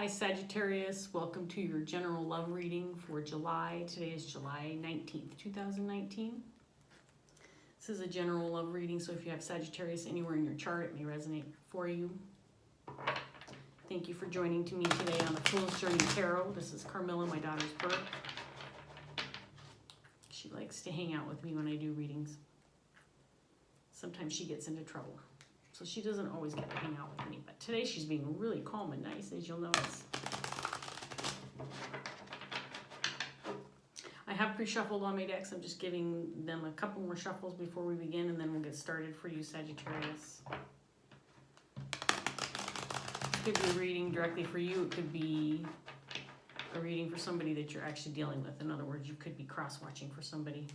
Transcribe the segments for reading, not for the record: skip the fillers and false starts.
Hi Sagittarius, welcome to your general love reading for July. Today is July 19th, 2019. This is a general love reading, so if you have Sagittarius anywhere in your chart, it may resonate for you. Thank you for joining me today on the Fool's Journey Tarot. This is Carmilla, my daughter's birth. She likes to hang out with me when I do readings. Sometimes she gets into trouble, so she doesn't always get to hang out with me. But today she's being really calm and nice, as you'll notice. I have pre-shuffled on my decks. I'm just giving them a couple more shuffles before we begin, and then we'll get started for you, Sagittarius. It could be a reading directly for you. It could be a reading for somebody that you're actually dealing with. In other words, you could be cross-watching for somebody.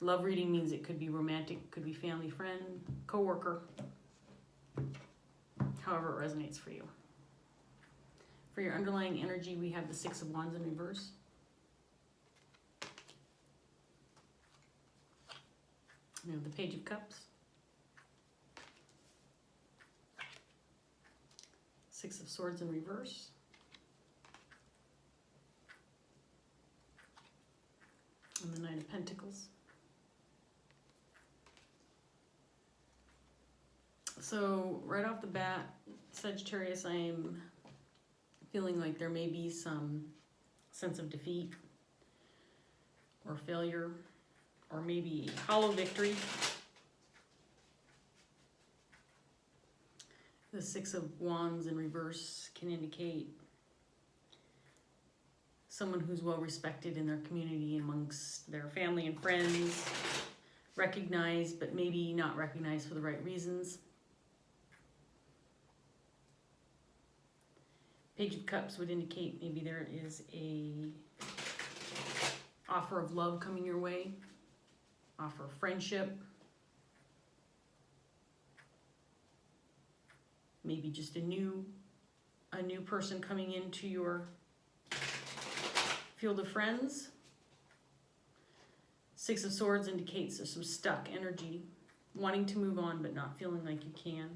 Love reading means it could be romantic, could be family, friend, co-worker, however it resonates for you. For your underlying energy, we have the Six of Wands in reverse. We have the Page of Cups. Six of Swords in reverse. And the Knight of Pentacles. So right off the bat, Sagittarius, I am feeling like there may be some sense of defeat or failure, or maybe a hollow victory. The Six of Wands in reverse can indicate someone who's well respected in their community, amongst their family and friends, recognized but maybe not recognized for the right reasons. Page of Cups would indicate maybe there is a offer of love coming your way, offer of friendship, maybe just a new person coming into your field of friends. Six of Swords indicates there's some stuck energy, wanting to move on but not feeling like you can.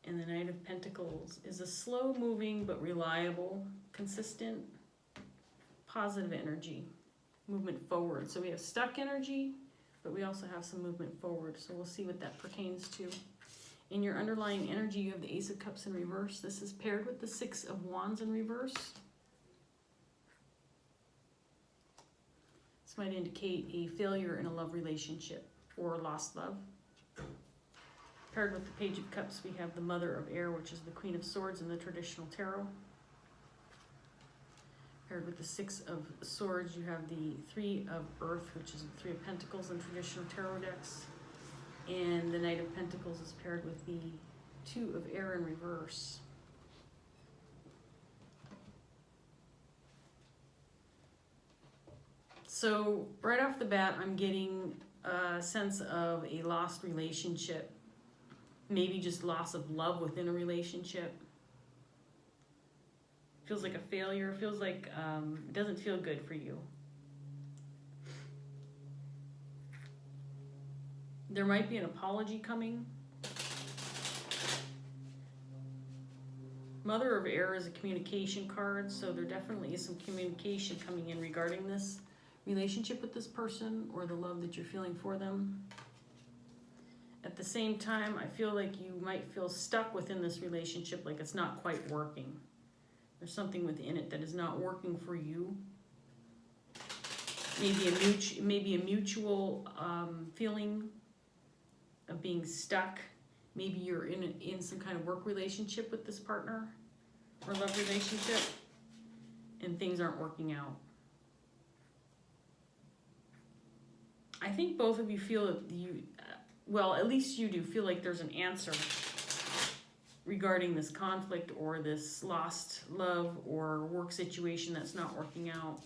And the Knight of Pentacles is a slow-moving but reliable, consistent, positive energy, movement forward. So we have stuck energy, but we also have some movement forward. So we'll see what that pertains to. In your underlying energy, you have the Ace of Cups in reverse. This is paired with the Six of Wands in reverse. This might indicate a failure in a love relationship or lost love. Paired with the Page of Cups, we have the Mother of Air, which is the Queen of Swords in the traditional tarot. Paired with the Six of Swords, you have the Three of Earth, which is the Three of Pentacles in traditional tarot decks. And the Knight of Pentacles is paired with the Two of Air in reverse. So right off the bat, I'm getting a sense of a lost relationship. Maybe just loss of love within a relationship. Feels like a failure. Feels like it doesn't feel good for you. There might be an apology coming. Mother of Air is a communication card, so there definitely is some communication coming in regarding this relationship with this person or the love that you're feeling for them. At the same time, I feel like you might feel stuck within this relationship, like it's not quite working. There's something within it that is not working for you. Maybe a mutual feeling of being stuck. Maybe you're in some kind of work relationship with this partner or love relationship, and things aren't working out. I think both of you feel that well, at least you do feel like there's an answer regarding this conflict or this lost love or work situation that's not working out.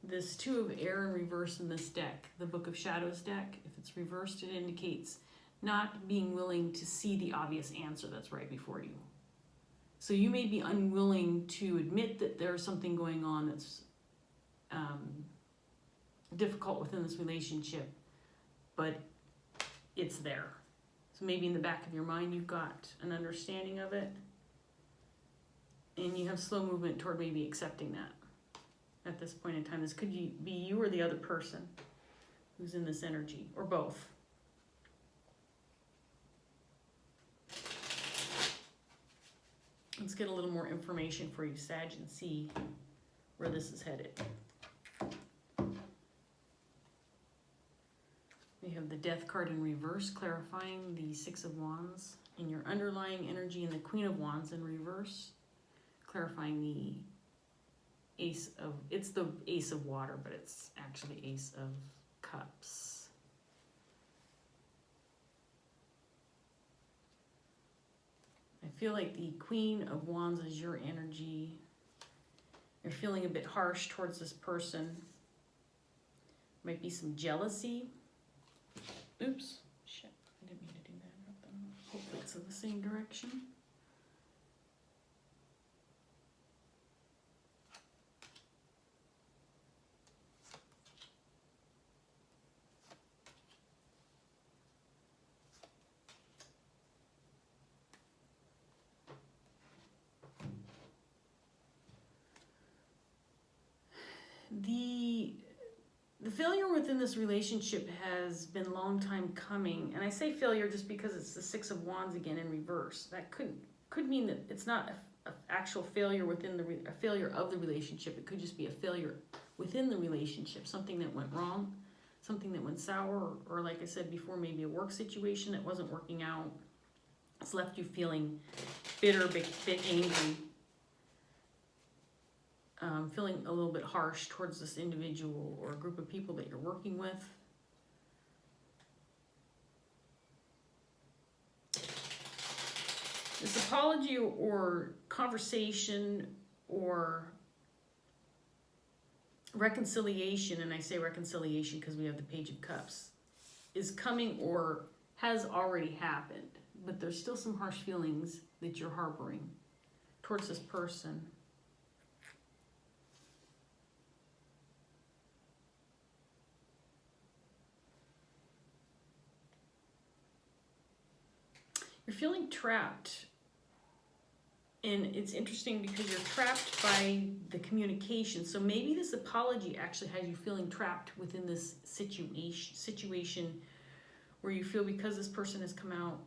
This Two of Air in reverse in this deck, the Book of Shadows deck, if it's reversed, it indicates not being willing to see the obvious answer that's right before you. So you may be unwilling to admit that there's something going on that's difficult within this relationship, but it's there. So maybe in the back of your mind you've got an understanding of it. And you have slow movement toward maybe accepting that at this point in time. This could be you or the other person who's in this energy, or both. Let's get a little more information for you, Sag, and see where this is headed. We have the Death card in reverse, clarifying the Six of Wands in your underlying energy, and the Queen of Wands in reverse, clarifying the Ace of, it's the Ace of Water, but it's actually Ace of Cups. I feel like the Queen of Wands is your energy. You're feeling a bit harsh towards this person. Might be some jealousy. Oops, shit, I didn't mean to do that. Hopefully it's in the same direction. The failure within this relationship has been a long time coming, and I say failure just because it's the Six of Wands again in reverse. That could mean that it's not an actual failure within a failure of the relationship. It could just be a failure within the relationship, something that went wrong, something that went sour, or like I said before, maybe a work situation that wasn't working out. It's left you feeling bitter, bit angry. Feeling a little bit harsh towards this individual or a group of people that you're working with. This apology or conversation or reconciliation, and I say reconciliation because we have the Page of Cups, is coming or has already happened, but there's still some harsh feelings that you're harboring towards this person. You're feeling trapped, and it's interesting because you're trapped by the communication. So maybe this apology actually has you feeling trapped within this situation where you feel because this person has come out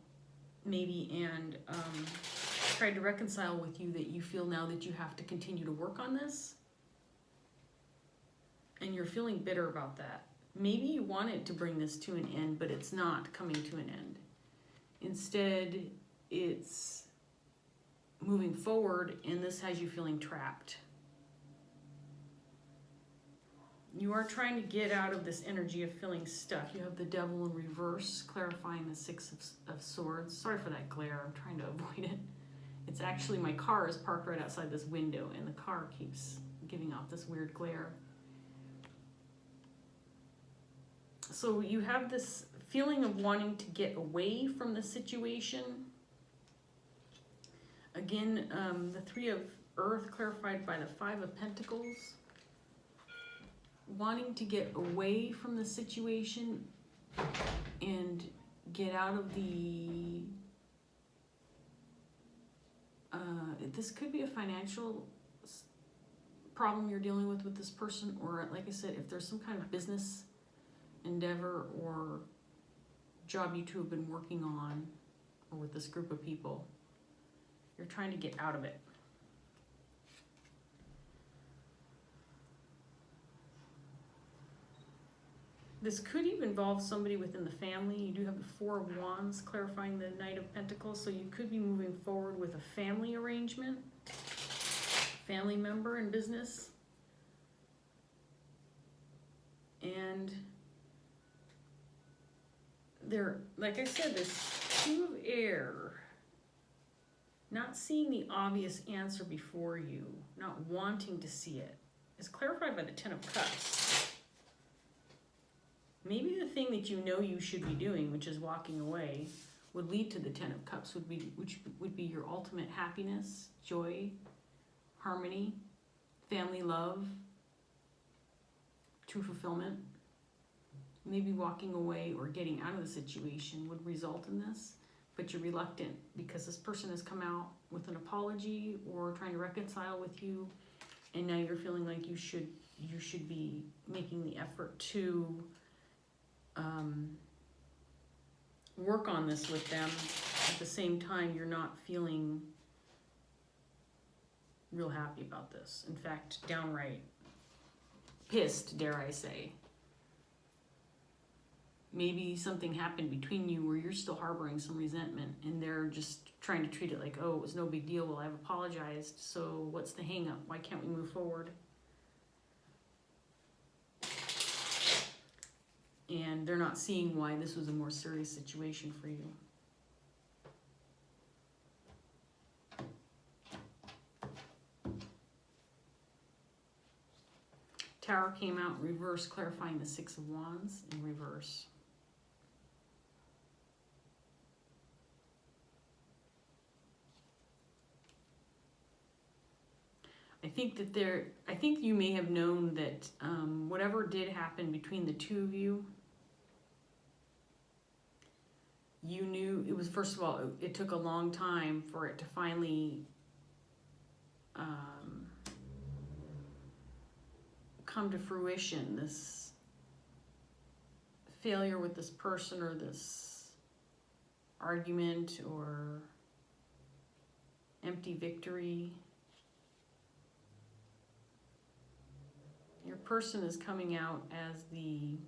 maybe and tried to reconcile with you, that you feel now that you have to continue to work on this, and you're feeling bitter about that. Maybe you wanted to bring this to an end, but it's not coming to an end. Instead, it's moving forward, and this has you feeling trapped. You are trying to get out of this energy of feeling stuck. You have the Devil in reverse, clarifying the Six of Swords. Sorry for that glare. I'm trying to avoid it. It's actually, my car is parked right outside this window, and the car keeps giving off this weird glare. So you have this feeling of wanting to get away from the situation. Again, the Three of Earth clarified by the Five of Pentacles. Wanting to get away from the situation and get out of the... this could be a financial problem you're dealing with this person, or like I said, if there's some kind of business endeavor or job you two have been working on, or with this group of people, you're trying to get out of it. This could even involve somebody within the family. You do have the Four of Wands clarifying the Knight of Pentacles, so you could be moving forward with a family arrangement, family member in business. And there, like I said, this Two of Air, not seeing the obvious answer before you, not wanting to see it, is clarified by the Ten of Cups. Maybe the thing that you know you should be doing, which is walking away, would lead to the Ten of Cups, which would be your ultimate happiness, joy, harmony, family love, true fulfillment. Maybe walking away or getting out of the situation would result in this. but you're reluctant because this person has come out with an apology or trying to reconcile with you, and now you're feeling like you should be making the effort to work on this with them. At the same time, you're not feeling real happy about this. In fact, downright pissed, dare I say. Maybe something happened between you where you're still harboring some resentment and they're just trying to treat it like, oh, it was no big deal. Well, I've apologized. So what's the hang up? Why can't we move forward? And they're not seeing why this was a more serious situation for you. Tower came out in reverse, clarifying the Six of Wands in reverse. I think you may have known that whatever did happen between the two of you, you knew it was, first of all, it took a long time for it to finally come to fruition, this failure with this person or this argument or empty victory. Your person is coming out as the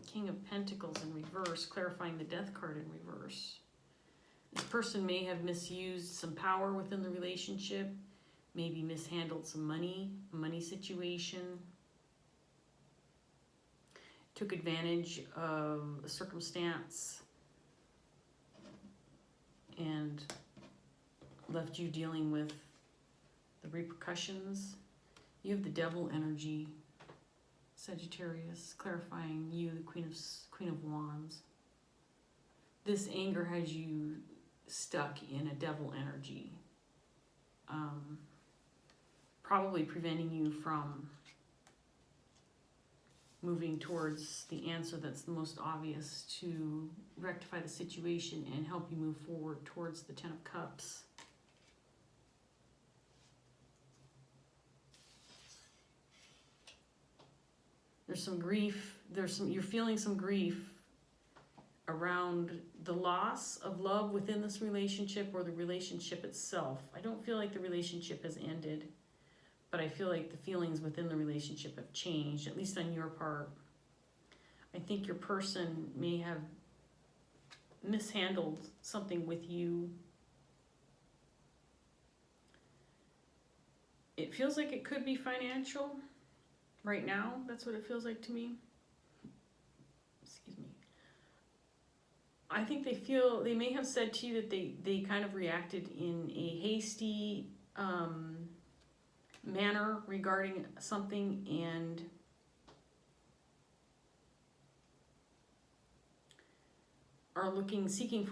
King of Pentacles in reverse, clarifying the Death card in reverse. This person may have misused some power within the relationship, maybe mishandled some money, a money situation, took advantage of a circumstance and left you dealing with the repercussions. You have the Devil energy, Sagittarius, clarifying you, the Queen of Wands. This anger has you stuck in a Devil energy, probably preventing you from moving towards the answer that's the most obvious to rectify the situation and help you move forward towards the Ten of Cups. There's some grief, you're feeling some grief around the loss of love within this relationship or the relationship itself. I don't feel like the relationship has ended, but I feel like the feelings within the relationship have changed, at least on your part. I think your person may have mishandled something with you. It feels like it could be financial. Right now, that's what it feels like to me. Excuse me. I think they may have said to you that they kind of reacted in a hasty manner regarding something and are seeking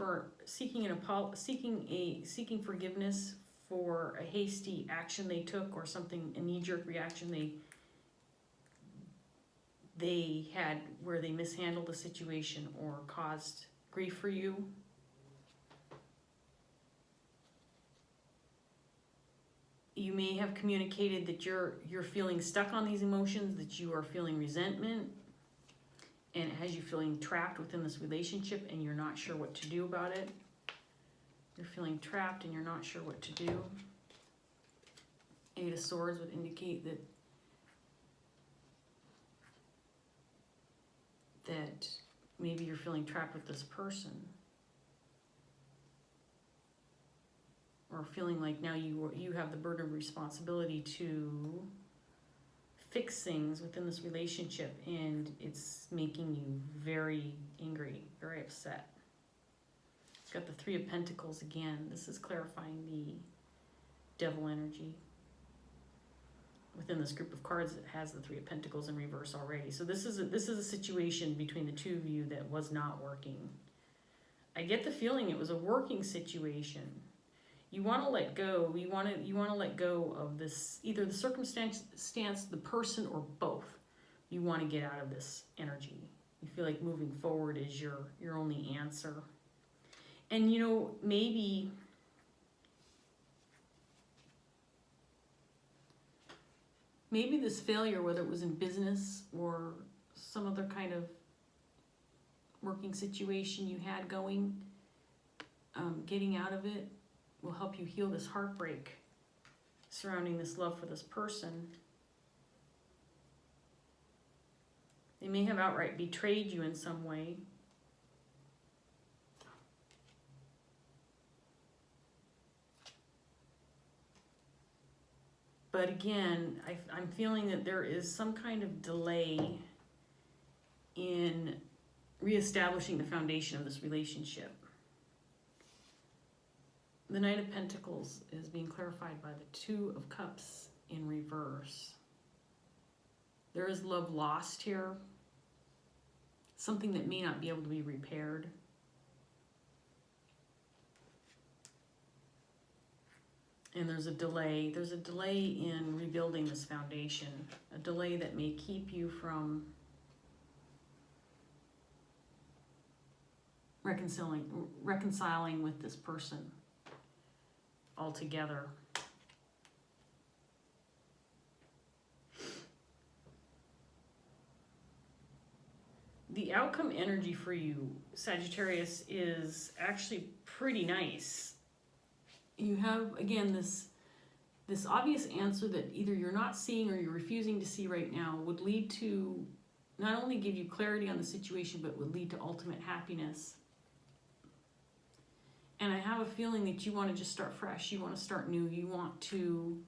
forgiveness for a hasty action they took or something, a knee-jerk reaction they had where they mishandled the situation or caused grief for you. You may have communicated that you're feeling stuck on these emotions, that you are feeling resentment, and it has you feeling trapped within this relationship and you're not sure what to do about it. You're feeling trapped and you're not sure what to do. Eight of Swords would indicate that maybe you're feeling trapped with this person, or feeling like now you have the burden of responsibility to fix things within this relationship, and it's making you very angry, very upset. Got the Three of Pentacles again. This is clarifying the Devil energy. Within this group of cards, it has the Three of Pentacles in reverse already. So this is a situation between the two of you that was not working. I get the feeling it was a working situation. You want to let go. You want to let go of this, either the circumstance, the person, or both. You want to get out of this energy. You feel like moving forward is your only answer. And you know, maybe this failure, whether it was in business or some other kind of working situation you had going, getting out of it will help you heal this heartbreak surrounding this love for this person. They may have outright betrayed you in some way. But again, I'm feeling that there is some kind of delay in reestablishing the foundation of this relationship. The Knight of Pentacles is being clarified by the Two of Cups in reverse. There is love lost here. Something that may not be able to be repaired. And there's a delay. There's a delay in rebuilding this foundation. A delay that may keep you from reconciling with this person altogether. The outcome energy for you, Sagittarius, is actually pretty nice. You have, again, this obvious answer that either you're not seeing or you're refusing to see right now would lead to not only give you clarity on the situation, but would lead to ultimate happiness. And I have a feeling that you want to just start fresh. You want to start new. You want to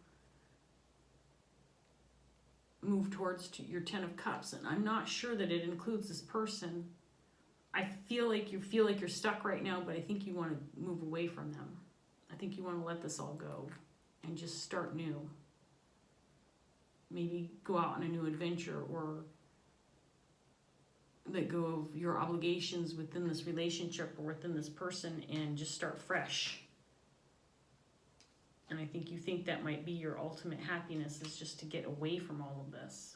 move towards your Ten of Cups. And I'm not sure that it includes this person. I feel like you're stuck right now, but I think you want to move away from them. I think you want to let this all go and just start new. Maybe go out on a new adventure or let go of your obligations within this relationship or within this person and just start fresh. And I think you think that might be your ultimate happiness, is just to get away from all of this.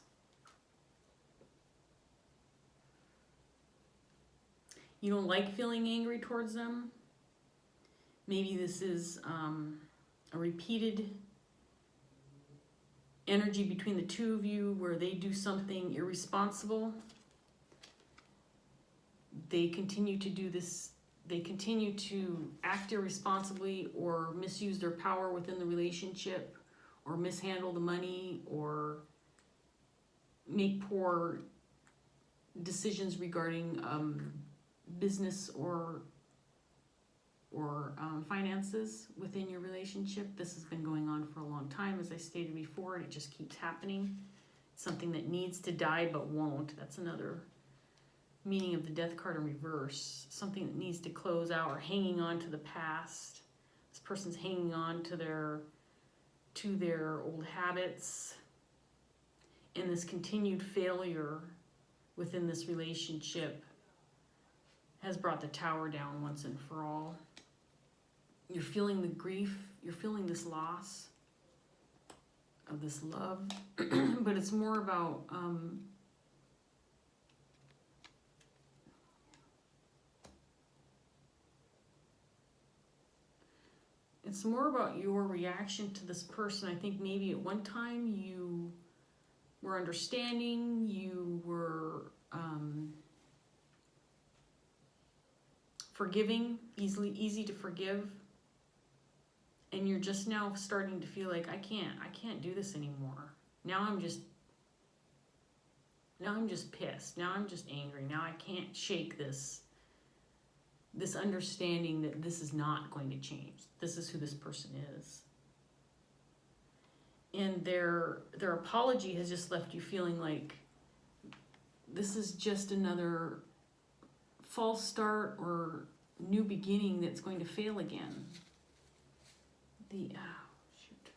You don't like feeling angry towards them. Maybe this is a repeated energy between the two of you where they do something irresponsible. They continue to do this. They continue to act irresponsibly or misuse their power within the relationship or mishandle the money or make poor decisions regarding business or finances within your relationship. This has been going on for a long time, as I stated before, and it just keeps happening. It's something that needs to die but won't. That's another meaning of the Death card in reverse. Something that needs to close out or hanging on to the past. This person's hanging on to their old habits. And this continued failure within this relationship has brought the tower down once and for all. You're feeling the grief, you're feeling this loss of this love, but it's more about your reaction to this person. I think maybe at one time you were understanding, you were forgiving, easy to forgive, and you're just now starting to feel like I can't do this anymore. Now I'm just pissed. Now I'm just angry. Now I can't shake this understanding that this is not going to change. This is who this person is. And their apology has just left you feeling like this is just another false start or new beginning that's going to fail again. Shoot.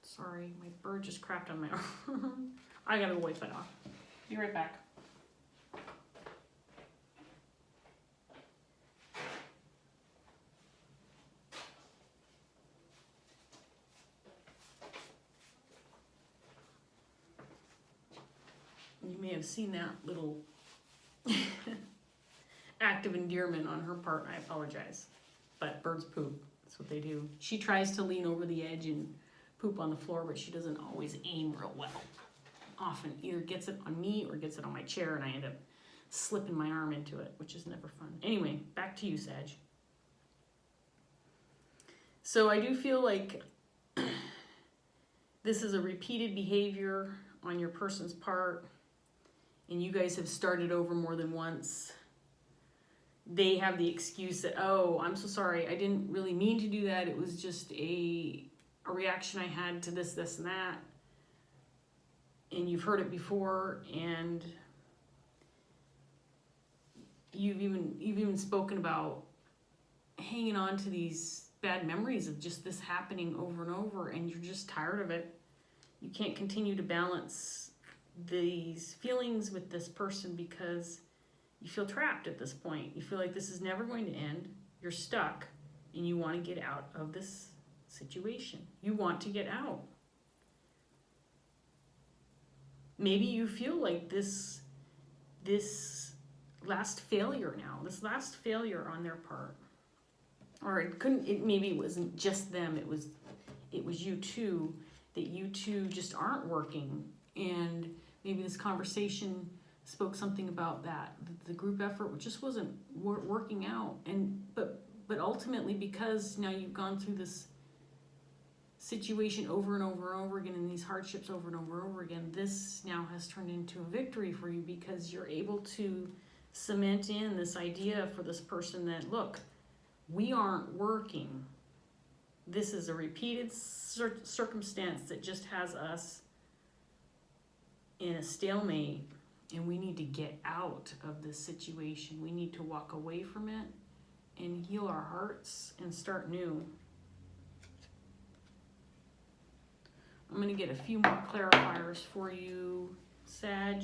Sorry, my bird just crapped on my arm. I gotta wipe it off. Be right back. You may have seen that little act of endearment on her part, and I apologize. but birds poop. That's what they do. She tries to lean over the edge and poop on the floor, but she doesn't always aim real well. Often either gets it on me or gets it on my chair, and I end up slipping my arm into it, which is never fun. Anyway, back to you, Sag. So I do feel like this is a repeated behavior on your person's part, and you guys have started over more than once. They have the excuse that, oh, I'm so sorry, I didn't really mean to do that. It was just a reaction I had to this, this, and that. And you've heard it before, and you've even spoken about hanging on to these bad memories of just this happening over and over, and you're just tired of it. You can't continue to balance these feelings with this person because you feel trapped at this point. You feel like this is never going to end. You're stuck, and you want to get out of this situation. You want to get out. Maybe you feel like this last failure now, this last failure on their part. Or maybe it wasn't just them, it was you too, that you two just aren't working. And maybe this conversation spoke something about that. The group effort just wasn't working out. But ultimately, because now you've gone through this situation over and over and over again, and these hardships over and over and over again, this now has turned into a victory for you because you're able to cement in this idea for this person that, look, we aren't working. This is a repeated circumstance that just has us in a stalemate, and we need to get out of this situation. We need to walk away from it and heal our hearts and start new. I'm going to get a few more clarifiers for you, Sag.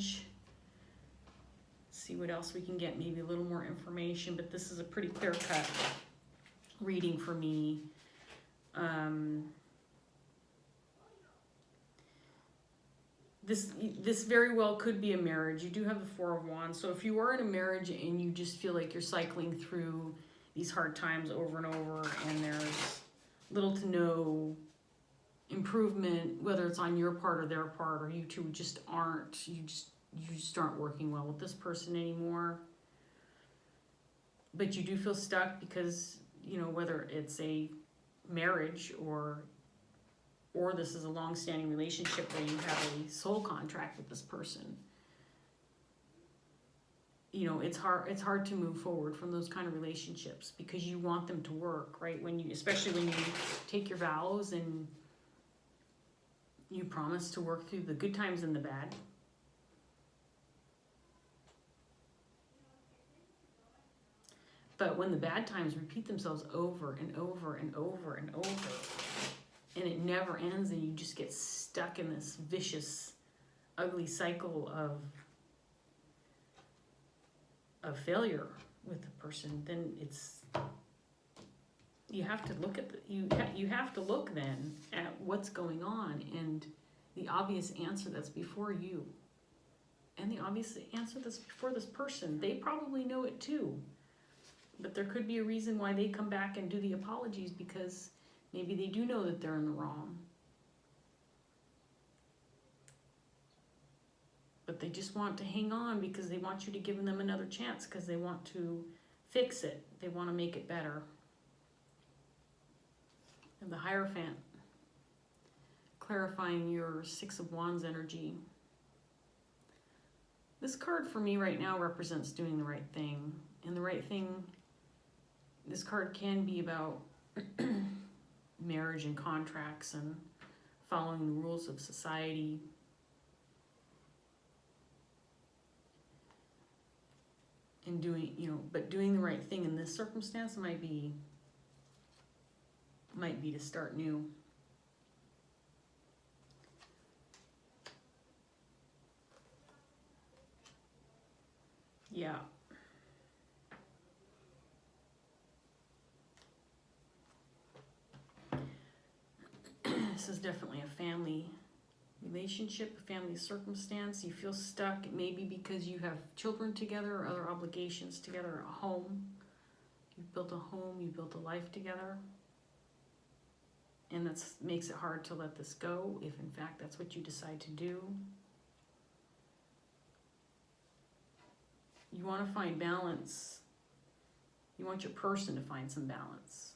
See what else we can get, maybe a little more information, but this is a pretty clear-cut reading for me. This very well could be a marriage. You do have the Four of Wands, so if you are in a marriage and you just feel like you're cycling through these hard times over and over, and there's little to no improvement, whether it's on your part or their part, or you two just aren't, you just aren't working well with this person anymore. But you do feel stuck because, whether it's a marriage or this is a long-standing relationship where you have a soul contract with this person. It's hard to move forward from those kind of relationships because you want them to work, right? Especially when you take your vows and you promise to work through the good times and the bad. But when the bad times repeat themselves over and over and over and over, and it never ends, and you just get stuck in this vicious, ugly cycle of failure with the person, then you have to look at you have to look then at what's going on and the obvious answer that's before you, and the obvious answer that's before this person. They probably know it too, but there could be a reason why they come back and do the apologies, because maybe they do know that they're in the wrong, but they just want to hang on because they want you to give them another chance, because they want to fix it. They want to make it better. And the Hierophant, clarifying your Six of Wands energy. This card for me right now represents doing the right thing. And the right thing, this card can be about marriage and contracts and following the rules of society. And doing, but doing the right thing in this circumstance might be to start new. Yeah. This is definitely a family relationship, a family circumstance. You feel stuck, maybe because you have children together or other obligations together, a home. You've built a home, you've built a life together. And that makes it hard to let this go, if in fact that's what you decide to do. You want to find balance. You want your person to find some balance.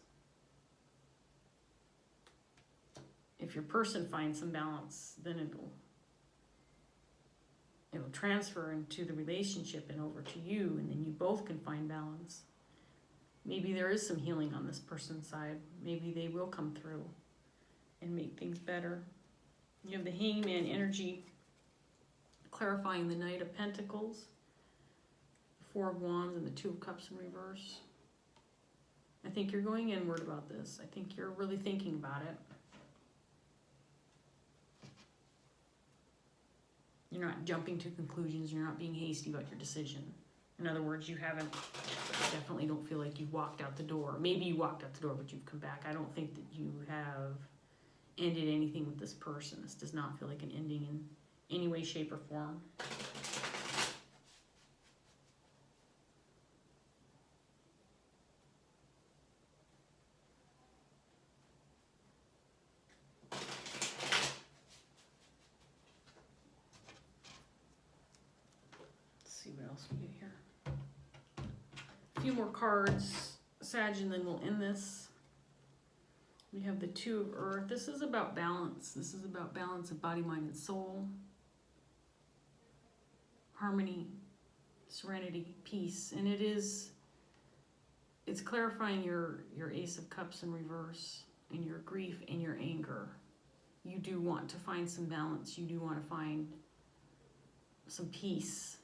If your person finds some balance, then it'll transfer into the relationship and over to you, and then you both can find balance. Maybe there is some healing on this person's side. Maybe they will come through and make things better. You have the Hangman energy clarifying the Knight of Pentacles, the Four of Wands, and the Two of Cups in reverse. I think you're going inward about this. I think you're really thinking about it. You're not jumping to conclusions. You're not being hasty about your decision. In other words, you definitely don't feel like you walked out the door. Maybe you walked out the door, but you've come back. I don't think that you have ended anything with this person. This does not feel like an ending in any way, shape, or form. What else we get here? A few more cards, Sag, and then we'll end this. We have the Two of Earth. This is about balance. This is about balance of body, mind, and soul. Harmony, serenity, peace. And it's clarifying your Ace of Cups in reverse, and your grief and your anger. You do want to find some balance. You do want to find some peace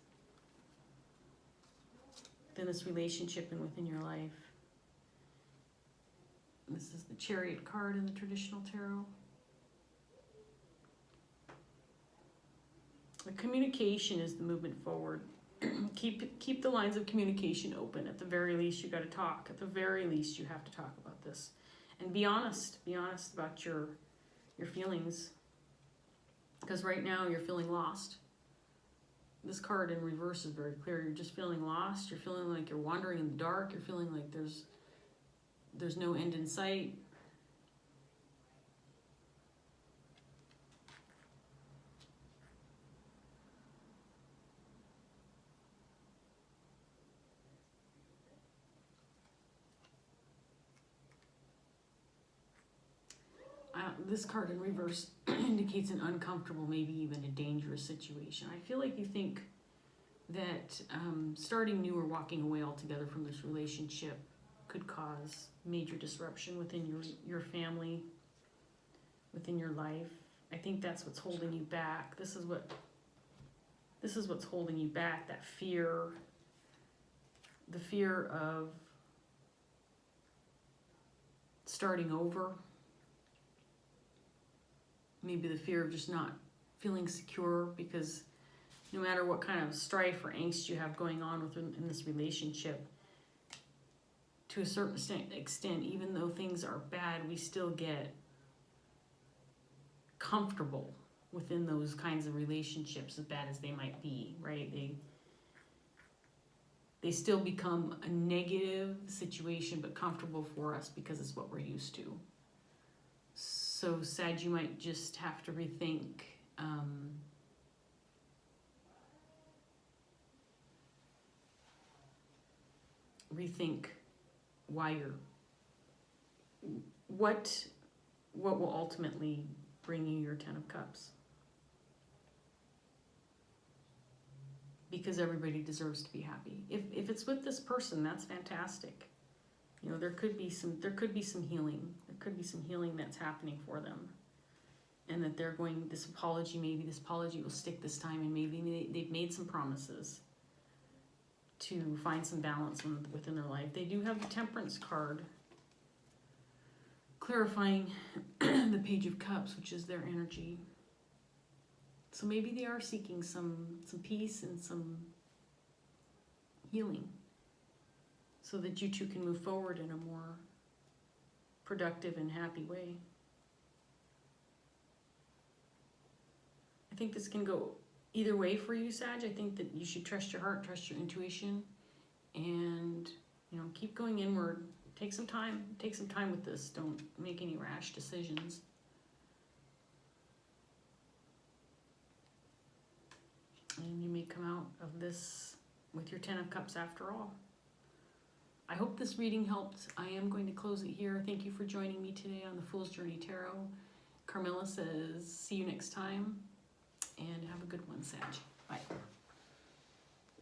within this relationship and within your life. This is the Chariot card in the traditional tarot. The communication is the movement forward. Keep the lines of communication open. At the very least, you got to talk. At the very least, you have to talk about this, and be honest. Be honest about your feelings, because right now you're feeling lost. This card in reverse is very clear. You're just feeling lost. You're feeling like you're wandering in the dark. You're feeling like there's no end in sight. This card in reverse indicates an uncomfortable, maybe even a dangerous situation. I feel like you think that starting new or walking away altogether from this relationship could cause major disruption within your family, within your life. I think that's what's holding you back. This is what's holding you back, that fear, the fear of starting over. Maybe the fear of just not feeling secure, because no matter what kind of strife or angst you have going on in this relationship, to a certain extent, even though things are bad, we still get comfortable within those kinds of relationships, as bad as they might be, right? They still become a negative situation, but comfortable for us because it's what we're used to. So, Sag, you might just have to rethink why what will ultimately bring you your Ten of Cups. Because everybody deserves to be happy. If it's with this person, that's fantastic. You know, there could be some healing. There could be some healing that's happening for them. And that this apology will stick this time, and maybe they've made some promises to find some balance within their life. They do have the Temperance card, clarifying the Page of Cups, which is their energy. So maybe they are seeking some peace and some healing, so that you two can move forward in a more productive and happy way. I think this can go either way for you, Sag. I think that you should trust your heart, trust your intuition, and You know, keep going inward. Take some time with this. Don't make any rash decisions. And you may come out of this with your 10 of Cups after all. I hope this reading helped. I am going to close it here. Thank you for joining me today on the Fool's Journey Tarot. Carmela says, see you next time. And have a good one, Sag. Bye.